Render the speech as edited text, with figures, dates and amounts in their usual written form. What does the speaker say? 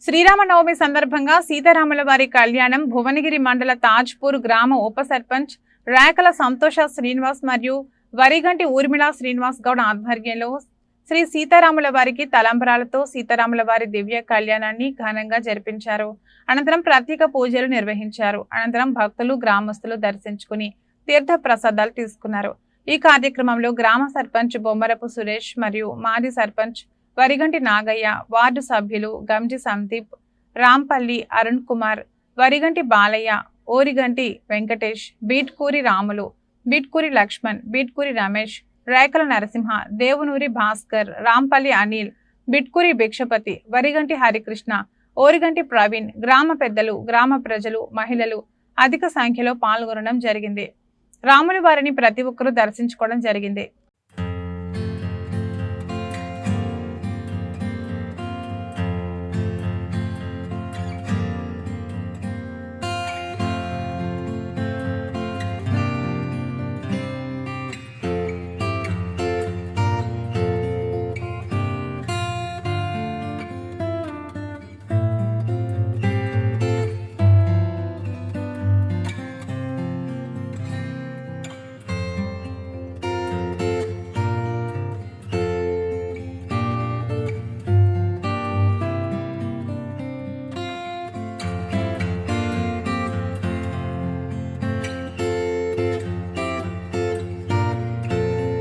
శ్రీరామనవమి సందర్భంగా సీతారాముల వారి కళ్యాణం భువనగిరి మండల తాజ్పూర్ గ్రామ ఉప సర్పంచ్ రేకల సంతోష శ్రీనివాస్ మరియు వరిగంటి ఊర్మిళ శ్రీనివాస్ గౌడ్ ఆధ్వర్యంలో శ్రీ సీతారాముల వారికి తలంబరాలతో సీతారాముల వారి దివ్య కళ్యాణాన్ని ఘనంగా జరిపించారు. అనంతరం ప్రత్యేక పూజలు నిర్వహించారు. అనంతరం భక్తులు గ్రామస్తులు దర్శించుకుని తీర్థ ప్రసాదాలు తీసుకున్నారు. ఈ కార్యక్రమంలో గ్రామ సర్పంచ్ బొమ్మరపు సురేష్ మరియు మాజీ సర్పంచ్ వరిగంటి నాగయ్య, వార్డు సభ్యులు గంజి సందీప్, రాంపల్లి అరుణ్ కుమార్, వరిగంటి బాలయ్య, ఓరిగంటి వెంకటేష్, బీట్కూరి రాములు, బీట్కూరి లక్ష్మణ్, బీట్కూరి రమేష్, రేకల నరసింహ, దేవునూరి భాస్కర్, రాంపల్లి అనిల్, బిట్కూరి భిక్షపతి, వరిగంటి హరికృష్ణ, ఓరిగంటి ప్రవీణ్, గ్రామ పెద్దలు, గ్రామ ప్రజలు, మహిళలు అధిక సంఖ్యలో పాల్గొనడం జరిగింది. రాముల వారిని ప్రతి ఒక్కరూ దర్శించుకోవడం జరిగింది.